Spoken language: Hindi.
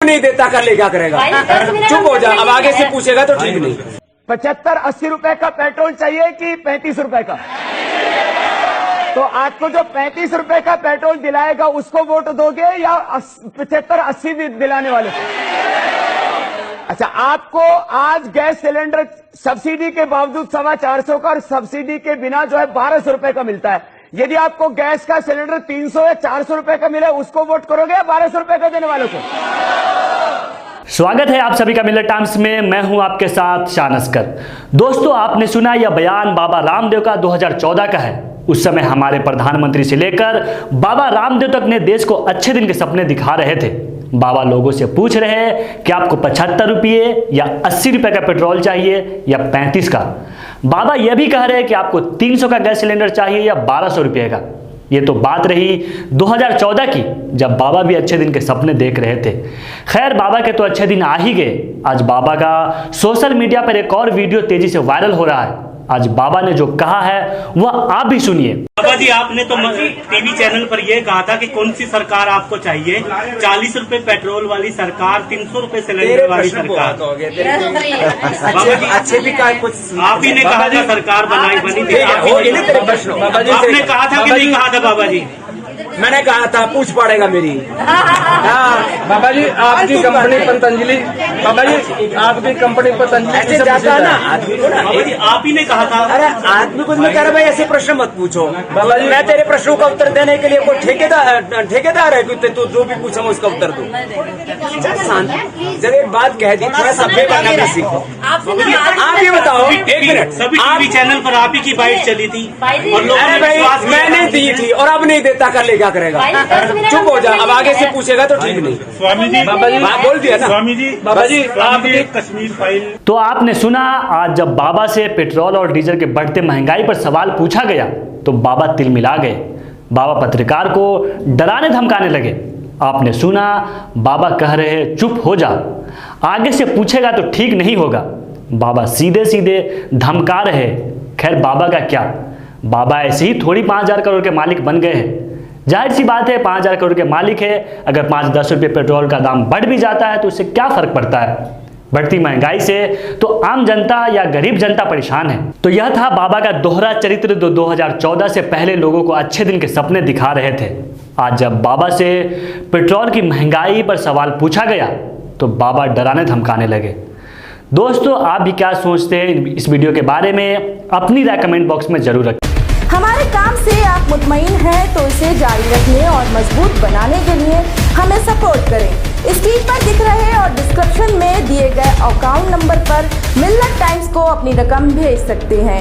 नहीं देता कर ले क्या करेगा? चुप हो जा, अब आगे से पूछेगा तो ठीक नहीं। 75-80 रुपए का पेट्रोल चाहिए कि 35 रुपए का? तो आपको जो 35 रुपए का पेट्रोल दिलाएगा उसको वोट दोगे या 75-80 दिलाने वाले को? अच्छा, आपको आज गैस सिलेंडर सब्सिडी के बावजूद 450 का और सब्सिडी के बिना जो है 1200 रुपए का मिलता है। यदि आपको गैस का सिलेंडर 300 या 400 रुपए का मिले उसको वोट करोगे या 1200 रुपए का देने वालों को? स्वागत है आप सभी का मिलर टाइम्स में। मैं हूं आपके साथ शानस्कर। दोस्तों, आपने सुना यह बयान बाबा रामदेव का 2014 का है। उस समय हमारे प्रधानमंत्री से लेकर बाबा रामदेव तक ने देश को अच्छे दिन के सपने दिखा रहे थे। बाबा लोगों से पूछ रहे हैं कि आपको 75 रुपये या 80 रुपए का पेट्रोल चाहिए या 35 का। बाबा यह भी कह रहे हैं कि आपको 300 का गैस सिलेंडर चाहिए या 1200 रुपये का। ये तो बात रही 2014 की, जब बाबा भी अच्छे दिन के सपने देख रहे थे। खैर, बाबा के तो अच्छे दिन आ ही गए। आज बाबा का सोशल मीडिया पर एक और वीडियो तेजी से वायरल हो रहा है। आज बाबा ने जो कहा है वह आप भी सुनिए। बाबा जी, आपने तो टीवी चैनल पर यह कहा था कि कौन सी सरकार आपको चाहिए, 40 रुपए पेट्रोल वाली सरकार, 300 रुपए सिलेंडर वाली सरकार? बाबा जी अच्छे भी का कुछ आप ही ने कहा था सरकार बनी थी। आपने कहा था कि नहीं कहा था? बाबा जी, मैंने कहा था पूछ पड़ेगा मेरी। बाबा जी, आपकी कंपनी पतंजलि, बाबा जी आपकी कंपनी पतंजलि ऐसे जाता है ना आदमी को ना। बाबा जी, आप ही ने कहा था। अरे आदमी को मैं कह रहा भाई ऐसे प्रश्न मत पूछो बाबा जी। मैं तेरे प्रश्नों का उत्तर देने के लिए कोई ठेकेदार है कि तू जो भी पूछा मैं उसका उत्तर दूं? जब एक बात कह दी, थोड़ा सभ्य बनना भी सीखो। आप ये बताओ, एक मिनट, सभी टीवी चैनल पर आप ही की बाइट चली थी और लोगों ने विश्वास किया। मैंने दी थी और अब नहीं देता कर ले क्या करेगा? चुप हो जा, अब आगे से पूछेगा तो ठीक नहीं। स्वामी जी, बाबा जी बोल दिया ना। स्वामी जी, बाबा जी आपकी कश्मीर फाइल। तो आपने सुना, आज जब बाबा से पेट्रोल और डीजल के बढ़ते महंगाई पर सवाल पूछा गया तो बाबा तिलमिला गए। बाबा पत्रकार को डराने धमकाने लगे। आपने सुना, बाबा कह रहे चुप हो जा, आगे से पूछेगा तो ठीक नहीं होगा। बाबा सीधे सीधे धमका रहे। खैर, बाबा का क्या, बाबा ऐसे ही थोड़ी 5000 करोड़ के मालिक बन गए हैं। जाहिर सी बात है, 5000 करोड़ के मालिक है। अगर 5-10 रुपये पेट्रोल का दाम बढ़ भी जाता है तो उससे क्या फर्क पड़ता है? बढ़ती महंगाई से तो आम जनता या गरीब जनता परेशान है। तो यह था बाबा का दोहरा चरित्र, जो 2014 से पहले लोगों को अच्छे दिन के सपने दिखा रहे थे। आज जब बाबा से पेट्रोल की महंगाई पर सवाल पूछा गया तो बाबा डराने धमकाने लगे। दोस्तों, आप भी क्या सोचते हैं इस वीडियो के बारे में? अपनी राय कमेंट बॉक्स में जरूर रखें। हमारे काम से आप मुतमईन हैं तो इसे जारी रखने और मजबूत बनाने के लिए हमें सपोर्ट करें। स्क्रीन पर दिख रहे और डिस्क्रिप्शन में दिए गए अकाउंट नंबर पर मिल्लत टाइम्स को अपनी रकम भेज सकते हैं।